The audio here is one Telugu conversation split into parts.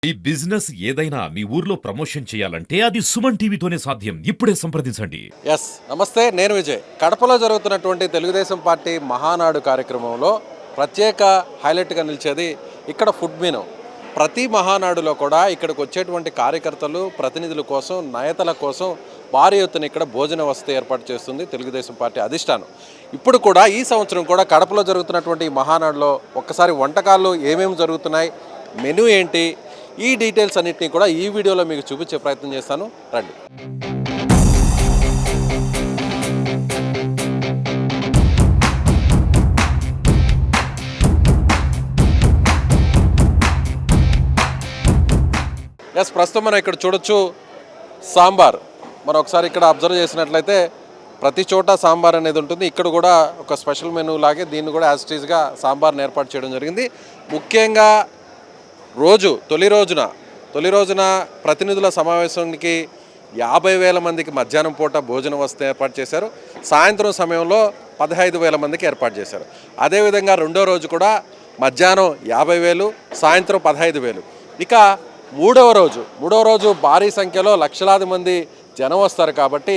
ఈ బిజినెస్ ఏదైనా మీ ఊర్లో ప్రమోషన్ చేయాలంటే అది సుమన్ టీవీతోనే సాధ్యం. ఇప్పుడే సంప్రదించండి. ఎస్ నమస్తే, నేను విజయ్. కడపలో జరుగుతున్నటువంటి తెలుగుదేశం పార్టీ మహానాడు కార్యక్రమంలో ప్రత్యేక హైలైట్గా నిలిచేది ఇక్కడ ఫుడ్ మెనూ. ప్రతి మహానాడులో కూడా ఇక్కడికి వచ్చేటువంటి కార్యకర్తలు, ప్రతినిధుల కోసం, నేతల కోసం భారీ ఎత్తున ఇక్కడ భోజన వసతి ఏర్పాటు చేస్తుంది తెలుగుదేశం పార్టీ అధిష్టానం. ఇప్పుడు కూడా ఈ సంవత్సరం కూడా కడపలో జరుగుతున్నటువంటి ఈ మహానాడులో ఒక్కసారి వంటకాలు ఏమేమి జరుగుతున్నాయి, మెనూ ఏంటి, ఈ డీటెయిల్స్ అన్నింటినీ కూడా ఈ వీడియోలో మీకు చూపించే ప్రయత్నం చేస్తాను. రండి. ఎస్, ప్రస్తుతం మనం ఇక్కడ చూడొచ్చు సాంబార్. మనం ఒకసారి ఇక్కడ అబ్జర్వ్ చేసినట్లయితే ప్రతి చోట సాంబార్ అనేది ఉంటుంది. ఇక్కడ కూడా ఒక స్పెషల్ మెనూ లాగే దీన్ని కూడా యాజ్ టీజ్గా సాంబార్ని ఏర్పాటు చేయడం జరిగింది. ముఖ్యంగా తొలి రోజున ప్రతినిధుల సమావేశానికి 50,000 మందికి మధ్యాహ్నం పూట భోజన వసతి ఏర్పాటు చేశారు. సాయంత్రం సమయంలో 15,000 మందికి ఏర్పాటు చేశారు. అదేవిధంగా రెండో రోజు కూడా మధ్యాహ్నం 50,000, సాయంత్రం 15,000. ఇక మూడవ రోజు భారీ సంఖ్యలో లక్షలాది మంది జనం వస్తారు కాబట్టి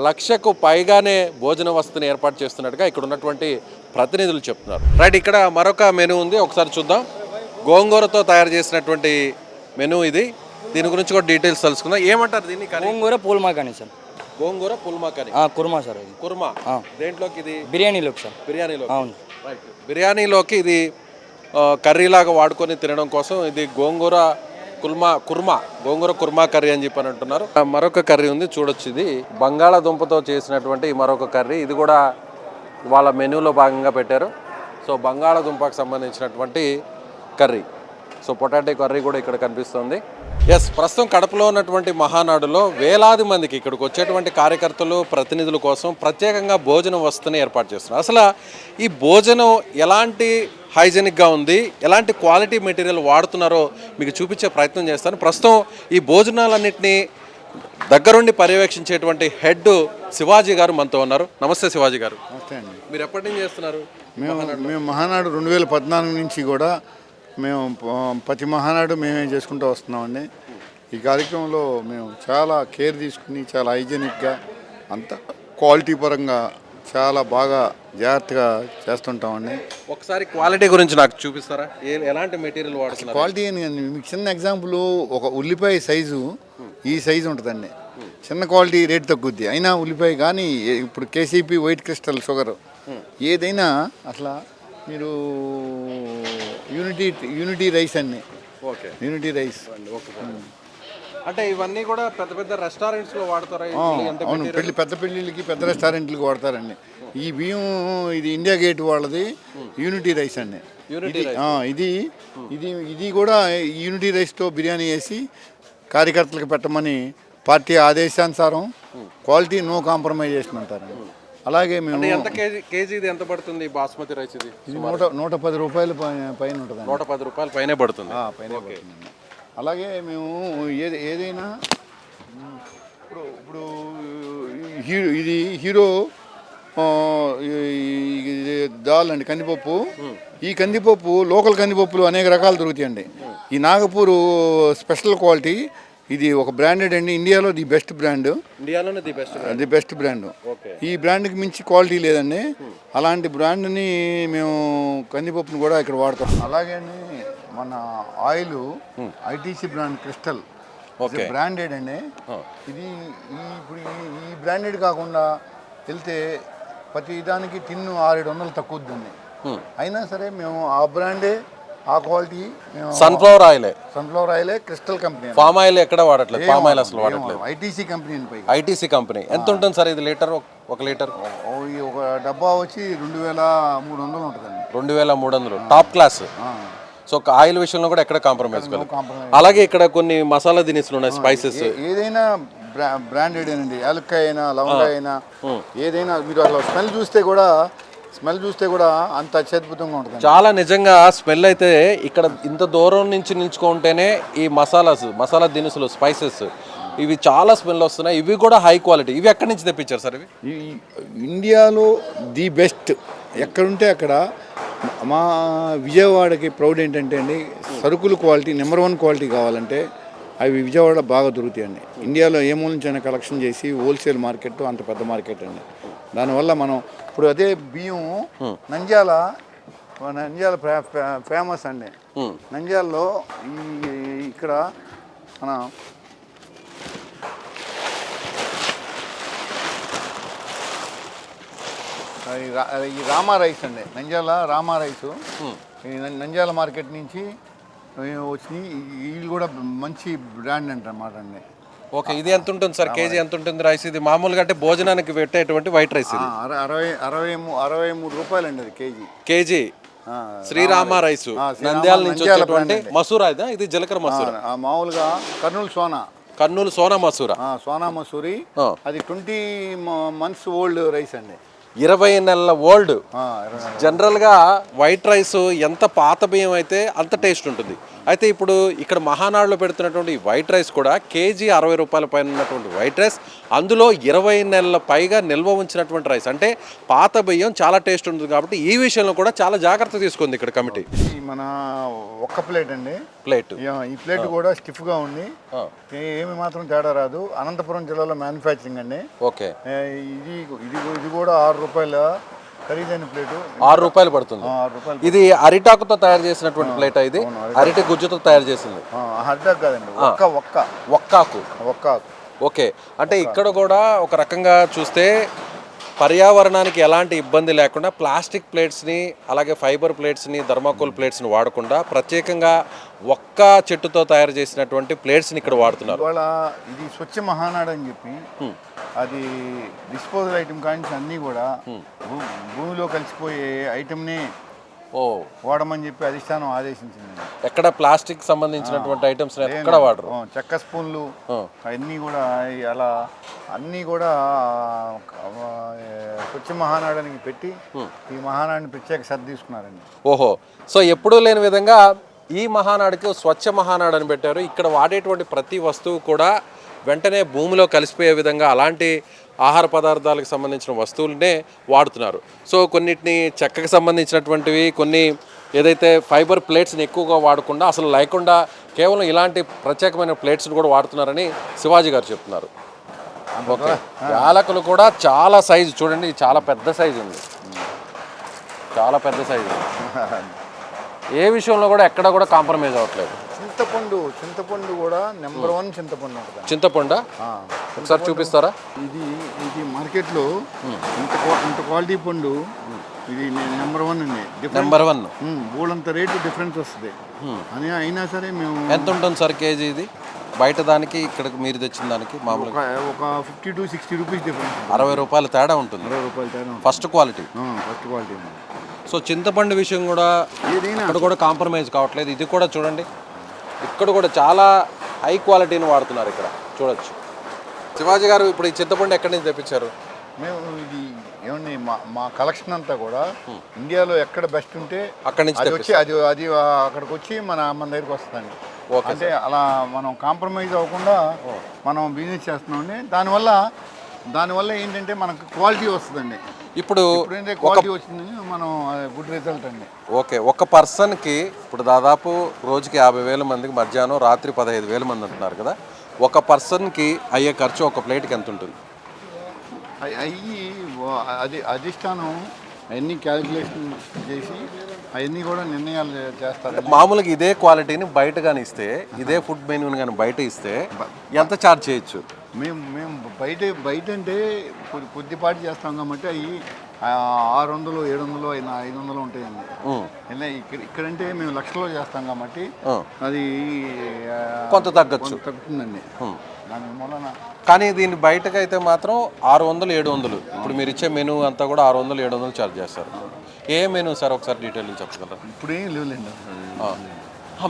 1,00,000కు పైగానే భోజన వసతిని ఏర్పాటు చేస్తున్నట్టుగా ఇక్కడ ఉన్నటువంటి ప్రతినిధులు చెప్తున్నారు. రైట్, ఇక్కడ మరొక మెనూ ఉంది, ఒకసారి చూద్దాం. గోంగూరతో తయారు చేసినటువంటి మెనూ ఇది. దీని గురించి కూడా డీటెయిల్స్ తెలుసుకుందాం. ఏమంటారు దీన్ని? గోంగూర పూల్మాకాని సార్. గోంగూర పుల్మాకని కుర్మా సార్. ఇది కుర్మా. దేంట్లోకి? ఇది బిర్యానీలోకి సార్. బిర్యానీలో. అవును. రైట్, బిర్యానీలోకి ఇది కర్రీలాగా వాడుకొని తినడం కోసం ఇది గోంగూర కుర్మా కర్రీ అని చెప్పని అంటున్నారు. మరొక కర్రీ ఉంది, చూడొచ్చు. ఇది బంగాళాదుంపతో చేసినటువంటి మరొక కర్రీ. ఇది కూడా వాళ్ళ మెనూలో భాగంగా పెట్టారు. సో బంగాళాదుంపకు సంబంధించినటువంటి కర్రీ, సో పొటాటో కర్రీ కూడా ఇక్కడ కనిపిస్తుంది. ఎస్, ప్రస్తుతం కడపలో ఉన్నటువంటి మహానాడులో వేలాది మందికి ఇక్కడికి వచ్చేటువంటి కార్యకర్తలు, ప్రతినిధుల కోసం ప్రత్యేకంగా భోజన వసతిని ఏర్పాటు చేస్తున్నారు. అసలు ఈ భోజనం ఎలాంటి హైజెనిక్గా ఉంది, ఎలాంటి క్వాలిటీ మెటీరియల్ వాడుతున్నారో మీకు చూపించే ప్రయత్నం చేస్తాను. ప్రస్తుతం ఈ భోజనాలన్నింటినీ దగ్గరుండి పర్యవేక్షించేటువంటి హెడ్ శివాజీ గారు మనతో ఉన్నారు. నమస్తే శివాజీ గారు. నమస్తే అండి. మీరు ఎప్పటి నుంచి చేస్తున్నారు? మేము మహానాడు 2014 నుంచి కూడా మేము ప్రతి మహానాడు మేమే చేసుకుంటూ వస్తున్నామండి. ఈ కార్యక్రమంలో మేము చాలా కేర్ తీసుకుని చాలా హైజెనిక్గా అంత క్వాలిటీ పరంగా చాలా బాగా జాగ్రత్తగా చేస్తుంటామండి. ఒకసారి క్వాలిటీ గురించి నాకు చూపిస్తారా? ఎలాంటి మెటీరియల్ వాడుతున్నారు? క్వాలిటీ మీకు చిన్న ఎగ్జాంపుల్, ఒక ఉల్లిపాయ సైజు ఈ సైజు ఉంటుందండి. చిన్న క్వాలిటీ రేట్ తగ్గుద్ది, అయినా ఉల్లిపాయ కానీ ఇప్పుడు కేసీపీ వైట్ క్రిస్టల్ షుగర్ ఏదైనా అట్లా మీరు యూనిటీ రైస్ అన్ని. Okay, unity rice. అంటే ఇవన్నీ కూడా పెద్ద పెద్ద రెస్టారెంట్స్లో వాడతారా? అవును, పెద్ద పెళ్ళిళ్ళకి పెద్ద రెస్టారెంట్లకి వాడతారండి. ఈ బియ్యం ఇది ఇండియా గేట్ వాళ్ళది యూనిటీ రైస్ అండి. ఇది కూడా యూనిటీ రైస్తో బిర్యానీ వేసి కార్యకర్తలకు పెట్టమని పార్టీ ఆదేశానుసారం క్వాలిటీ నో కాంప్రమైజేషన్ అంటారండి. అలాగే మేము కేజీ ఇది ఎంత పడుతుంది? బాస్మతి రైస్ ఇది 110 రూపాయలు పైన ఉంటుంది. 110 రూపాయలు పైనే పడుతుంది. అలాగే మేము ఏదైనా ఇప్పుడు ఇది హీరో దాల్ అండి, కందిపప్పు. ఈ కందిపప్పు లోకల్ కందిపప్పులు అనేక రకాలు దొరుకుతాయండి. ఈ నాగపూర్ స్పెషల్ క్వాలిటీ, ఇది ఒక బ్రాండెడ్ అండి. ఇండియాలో the best brand. The best brand. ఈ బ్రాండ్కి మించి క్వాలిటీ లేదండి. అలాంటి బ్రాండ్ని మేము కందిపప్పును కూడా ఇక్కడ వాడతాం. అలాగే మన oil ITC brand crystal branded అండి. ఇది ఇప్పుడు ఈ బ్రాండెడ్ కాకుండా వెళ్తే ప్రతి దానికి టిన్ను 600-700 తక్కువద్దండి. అయినా సరే మేము ఆ బ్రాండే, ఆ క్వాలిటీ. సన్ఫ్లవర్ ఆయిలే క్రిస్టల్ కంపెనీ. పామ్ ఆయిల్ ఎక్కడ వాడట్లేదు, పామ్ ఆయిల్ అసలు వాడట్లేదు. ITC company. ఎంత ఉంటుంది సార్ ఇది లీటర్? ఒక లీటర్ ఒక డబ్బా వచ్చి 2,300 ఉంటుందండి. 2,300 టాప్ క్లాస్. సో ఆయిల్ విషయంలో కూడా ఎక్కడ కాంప్రమైజ్ కాదు. అలాగే ఇక్కడ కొన్ని మసాలా దినుసులు ఉన్నాయి, స్పైసెస్. ఏదైనా బ్రాండెడ్ అండి, యాలక్కాయ అయినా లవంగాయ అయినా ఏదైనా మీరు అలా స్మెల్ చూస్తే కూడా అంత అత్యద్భుతంగా ఉంటుంది. చాలా నిజంగా స్మెల్ అయితే ఇక్కడ ఇంత దూరం నుంచి నిల్చుకుంటేనే ఈ మసాలా దినుసులు, స్పైసెస్ ఇవి చాలా స్మెల్ వస్తున్నాయి. ఇవి కూడా హై క్వాలిటీ. ఇవి ఎక్కడి నుంచి తెప్పించారు సార్? ఇవి ఇండియాలో ది బెస్ట్. ఎక్కడుంటే అక్కడ మా విజయవాడకి ప్రౌడ్ ఏంటంటే అండి, సరుకులు క్వాలిటీ నెంబర్ 1 క్వాలిటీ కావాలంటే అవి విజయవాడ బాగా దొరుకుతాయండి. ఇండియాలో ఏ మూల నుంచైనా కలెక్షన్ చేసి హోల్సేల్ మార్కెట్ అంత పెద్ద మార్కెట్ అండి. దానివల్ల మనం ఇప్పుడు అదే బియ్యం నంద్యాల ఫేమస్ అండి. నంద్యాలలో ఇక్కడ మన ఈ రామా రైస్ అండి, నంద్యాల రామా రైసు ఈ నంద్యాల మార్కెట్ నుంచి వచ్చి వీళ్ళు కూడా మంచి బ్రాండ్ అంటన్నమాట అండి. ఓకే, ఇది ఎంత ఉంటుంది సార్ కేజీ ఎంత ఉంటుంది రైస్? ఇది మామూలుగా అంటే భోజనానికి పెట్టేటువంటి వైట్ రైస్ ఇది 63 రూపాయలండి అది కేజీ. శ్రీరామ రైస్ నంద్యాల నుంచి వచ్చేటువంటి మసూరా ఇది జీలకర్ర మసూరా. మామూలుగా కర్నూలు సోనా మసూరా. సోనా మసూరి అది 20 months ఓల్డ్ రైస్ అండి. 20 నెలల ఓల్డ్. జనరల్గా వైట్ రైస్ ఎంత పాత బియ్యం అయితే అంత టేస్ట్ ఉంటుంది. అయితే ఇప్పుడు ఇక్కడ మహానాడులో పెడుతున్నటువంటి వైట్ రైస్ కూడా కేజీ 60 రూపాయల పైన ఉన్నటువంటి వైట్ రైస్, అందులో 20 నెలల పైగా నిల్వ ఉంచినటువంటి రైస్. అంటే పాత బియ్యం చాలా టేస్ట్ ఉంటుంది కాబట్టి ఈ విషయంలో కూడా చాలా జాగ్రత్త తీసుకుంది ఇక్కడ కమిటీ. మన ఒక్క ప్లేట్ అండి, ఈ ప్లేట్ కూడా స్టిఫ్గా ఉంది, ఏమి మాత్రం తేడా రాదు. అనంతపురం జిల్లాలో మ్యానుఫ్యాక్చరింగ్ అండి. ఓకే, ఇది కూడా 6 రూపాయల ఖరీదైన ప్లేటు. 6 రూపాయలు పడుతుంది. ఇది అరిటాకుతో తయారు చేసినటువంటి ప్లేట్. ఇది అరిటి గుజ్జుతో తయారు చేసింది. అరిటాకు కాదండి, ఒక్కాకు. ఓకే, అంటే ఇక్కడ కూడా ఒక రకంగా చూస్తే పర్యావరణానికి ఎలాంటి ఇబ్బంది లేకుండా ప్లాస్టిక్ ప్లేట్స్ని, అలాగే ఫైబర్ ప్లేట్స్ని, థర్మాకోల్ ప్లేట్స్ని వాడకుండా ప్రత్యేకంగా ఒక్క చెట్టుతో తయారు చేసినటువంటి ప్లేట్స్ని ఇక్కడ వాడుతున్నారు. ఇవాళ ఇది స్వచ్ఛ మహానాడు అని చెప్పి అది డిస్పోజల్ ఐటమ్ కానీ అన్నీ కూడా భూమిలో కలిసిపోయే ఐటమ్ని వాడమని చెప్పి అధిష్టానం ఆదేశించింది. ఎక్కడ ప్లాస్టిక్ సంబంధించినటువంటి ఐటమ్స్ ఎక్కడ వాడరు. చెక్క స్పూన్లు అవన్నీ కూడా అలా అన్నీ కూడా స్వచ్ఛ మహానాడానికి పెట్టి ఈ మహానాడిని ప్రత్యేక శ్రద్ధ తీసుకున్నారండి. ఓహో, సో ఎప్పుడూ లేని విధంగా ఈ మహానాడికి స్వచ్ఛ మహానాడు అని పెట్టారు. ఇక్కడ వాడేటువంటి ప్రతి వస్తువు కూడా వెంటనే భూమిలో కలిసిపోయే విధంగా అలాంటి ఆహార పదార్థాలకు సంబంధించిన వస్తువులనే వాడుతున్నారు. సో కొన్నిటిని చెక్కకు సంబంధించినటువంటివి, కొన్ని ఏదైతే ఫైబర్ ప్లేట్స్ని ఎక్కువగా వాడకుండా అసలు లేకుండా కేవలం ఇలాంటి ప్రత్యేకమైన ప్లేట్స్ని కూడా వాడుతున్నారని శివాజీ గారు చెప్తున్నారు. ఓకే, యాలకులు కూడా చాలా సైజు చూడండి, చాలా పెద్ద సైజు ఉంది, చాలా పెద్ద సైజు ఉంది. ఏ విషయంలో కూడా ఎక్కడ కూడా కాంప్రమైజ్ అవ్వట్లేదు. చింతపండు కూడా నెంబర్ 1 చింతపండు ఉంటుంది. చింతపండు ఒకసారి చూపిస్తారా? ఇది మార్కెట్లో ఇంత క్వాలిటీ పండు ఇది నెంబర్ 1 అండి. నెంబర్ 1 బోలంత రేటు డిఫరెన్స్ వస్తుంది అని అయినా సరే మేము. ఎంత ఉంటుంది సార్ కేజీ ఇది బయట దానికి ఇక్కడికి మీరు తెచ్చిన దానికి? మామూలుగా ఒక 50 to 60 రూపీస్ డిఫరెన్స్. 60 రూపాయలు తేడా ఉంటుంది. 60 రూపాయలు తేడా. First quality. సో సో చింతపండు విషయం కూడా ఇక్కడ కూడా కాంప్రమైజ్ కావట్లేదు. ఇది కూడా చూడండి, ఇక్కడ కూడా చాలా హై క్వాలిటీని వాడుతున్నారు. ఇక్కడ చూడొచ్చు. శివాజీ గారు ఇప్పుడు ఈ చింతపండు ఎక్కడి నుంచి తెప్పించారు? మేము ఇది ఏమండి మా కలెక్షన్ అంతా కూడా ఇండియాలో ఎక్కడ బెస్ట్ ఉంటే అక్కడి నుంచి వచ్చి అది అక్కడికి వచ్చి మన దగ్గరికి వస్తుందండి. అంటే అలా మనం కాంప్రమైజ్ అవ్వకుండా మనం బిజినెస్ చేస్తున్నామండి. దానివల్ల ఏంటంటే మనకు క్వాలిటీ వస్తుందండి. ఇప్పుడు క్వాలిటీ వచ్చింది, మనం గుడ్ రిజల్ట్ అండి. ఓకే, ఒక పర్సన్కి ఇప్పుడు దాదాపు రోజుకి 50,000 మందికి మధ్యాహ్నం రాత్రి 15,000 మంది అంటున్నారు కదా, ఒక పర్సన్కి అయ్యే ఖర్చు ఒక ప్లేట్కి ఎంత ఉంటుంది? అది అధిష్టానం అవన్నీ క్యాలిక్యులేషన్ చేసి అవన్నీ కూడా నిర్ణయాలు చేస్తారు. మామూలుగా ఇదే క్వాలిటీని బయట కానీ ఇస్తే, ఇదే ఫుడ్ మెనూని కానీ బయట ఇస్తే ఎంత ఛార్జ్ చేయొచ్చు? మేము బయట అంటే కొద్దిపాటి చేస్తాం కాబట్టి అవి 600, 700, 500 ఉంటాయండి. ఇక్కడంటే మేము లక్షల్లో చేస్తాం కాబట్టి అది కొంత తగ్గుతుందండి. దాని మూలన కానీ దీన్ని బయటకు అయితే మాత్రం 600, 700. ఇప్పుడు మీరు ఇచ్చే మెనూ అంతా కూడా 600, 700 ఛార్జ్ చేస్తారు. ఏ మెనూ సార్ ఒకసారి డీటెయిల్ చెప్పగలరా? ఇప్పుడు ఏం లేవులేండి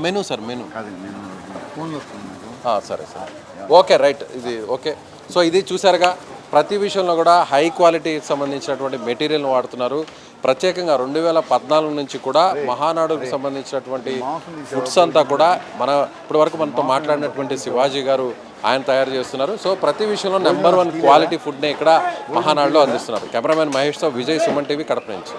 మెనూ సార్. మెనూ ఫోన్లో వస్తుంది. సరే సార్, ఓకే, రైట్. ఇది ఓకే. సో ఇది చూసారుగా, ప్రతి విషయంలో కూడా హై క్వాలిటీకి సంబంధించినటువంటి మెటీరియల్ని వాడుతున్నారు. ప్రత్యేకంగా 2014 నుంచి కూడా మహానాడుకు సంబంధించినటువంటి ఫుడ్స్ అంతా కూడా ఇప్పటి వరకు మనతో మాట్లాడినటువంటి శివాజీ గారు ఆయన తయారు చేస్తున్నారు. సో ప్రతి విషయంలో నెంబర్ 1 క్వాలిటీ ఫుడ్ని ఇక్కడ మహానాడులో అందిస్తున్నారు. కెమెరామెన్ మహేష్తో విజయ్, సుమన్ టీవీ, కడప నుంచి.